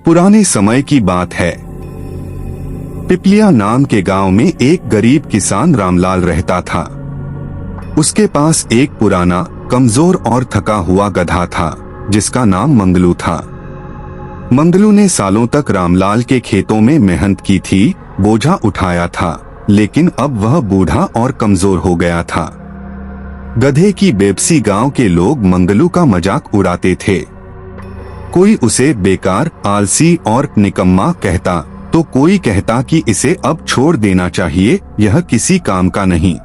पुराने समय की बात है। पिपलिया नाम के गांव में एक गरीब किसान रामलाल रहता था। उसके पास एक पुराना, कमजोर और थका हुआ गधा था जिसका नाम मंगलू था। मंगलू ने सालों तक रामलाल के खेतों में मेहनत की थी, बोझा उठाया था, लेकिन अब वह बूढ़ा और कमजोर हो गया था। गधे की बेबसी गांव के लोग मंगलू का मजाक उड़ाते थे। कोई उसे बेकार, आलसी और निकम्मा कहता, तो कोई कहता कि इसे अब छोड़ देना चाहिए, यह किसी काम का नहीं।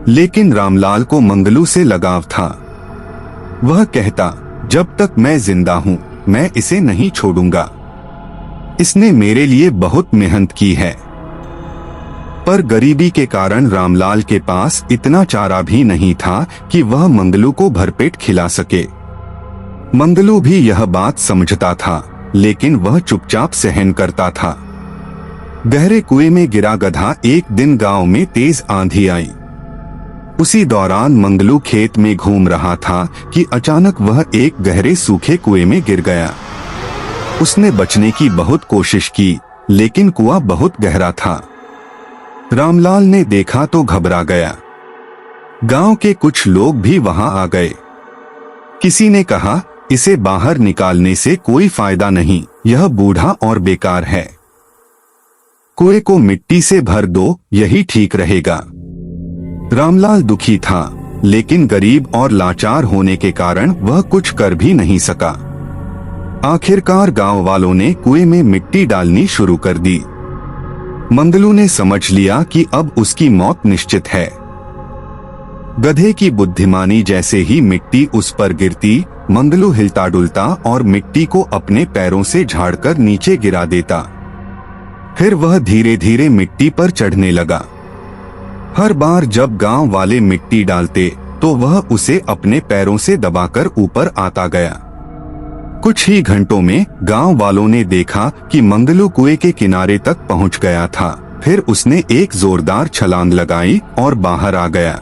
लेकिन रामलाल को मंगलू से लगाव था। वह कहता, जब तक मैं जिंदा हूँ मैं इसे नहीं छोड़ूंगा। इसने मेरे लिए बहुत मेहनत की है। पर गरीबी के कारण रामलाल के पास इतना चारा भी नहीं था कि वह मंगलू को भरपेट खिला सके। मंगलू भी यह बात समझता था, लेकिन वह चुपचाप सहन करता था। गहरे कुएं में गिरा गधा। एक दिन गांव में तेज आंधी आई। उसी दौरान मंगलू खेत में घूम रहा था कि अचानक वह एक गहरे सूखे कुएं में गिर गया। उसने बचने की बहुत कोशिश की, लेकिन कुआं बहुत गहरा था। रामलाल ने देखा तो घबरा गया। गांव के कुछ लोग भी वहां आ गए। किसी ने कहा, इसे बाहर निकालने से कोई फायदा नहीं, यह बूढ़ा और बेकार है। कुएं को मिट्टी से भर दो, यही ठीक रहेगा। रामलाल दुखी था, लेकिन गरीब और लाचार होने के कारण वह कुछ कर भी नहीं सका। आखिरकार गांव वालों ने कुएं में मिट्टी डालनी शुरू कर दी। मंगलू ने समझ लिया कि अब उसकी मौत निश्चित है। गधे की बुद्धिमानी जैसे ही मिट्टी उस पर गिरती, मंगलू हिलता डुलता और मिट्टी को अपने पैरों से झाड़कर नीचे गिरा देता। फिर वह धीरे धीरे मिट्टी पर चढ़ने लगा। हर बार जब गांव वाले मिट्टी डालते तो वह उसे अपने पैरों से दबाकर ऊपर आता गया। कुछ ही घंटों में गांव वालों ने देखा कि मंगलू कुएं के किनारे तक पहुंच गया था। फिर उसने एक जोरदार छलांग लगाई और बाहर आ गया।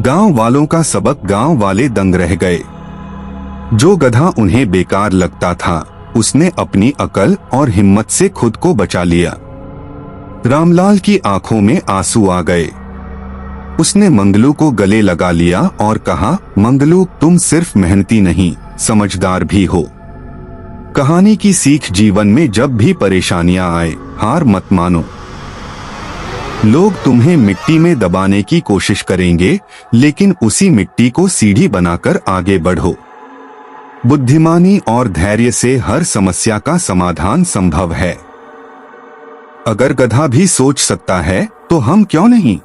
गांव वालों का सबक गांव वाले दंग रह गए। जो गधा उन्हें बेकार लगता था, उसने अपनी अकल और हिम्मत से खुद को बचा लिया। रामलाल की आंखों में आंसू आ गए। उसने मंगलू को गले लगा लिया और कहा, मंगलू, तुम सिर्फ मेहनती नहीं, समझदार भी हो। कहानी की सीख, जीवन में जब भी परेशानियां आए, हार मत मानो। लोग तुम्हें मिट्टी में दबाने की कोशिश करेंगे, लेकिन उसी मिट्टी को सीढ़ी बनाकर आगे बढ़ो। बुद्धिमानी और धैर्य से हर समस्या का समाधान संभव है। अगर गधा भी सोच सकता है, तो हम क्यों नहीं।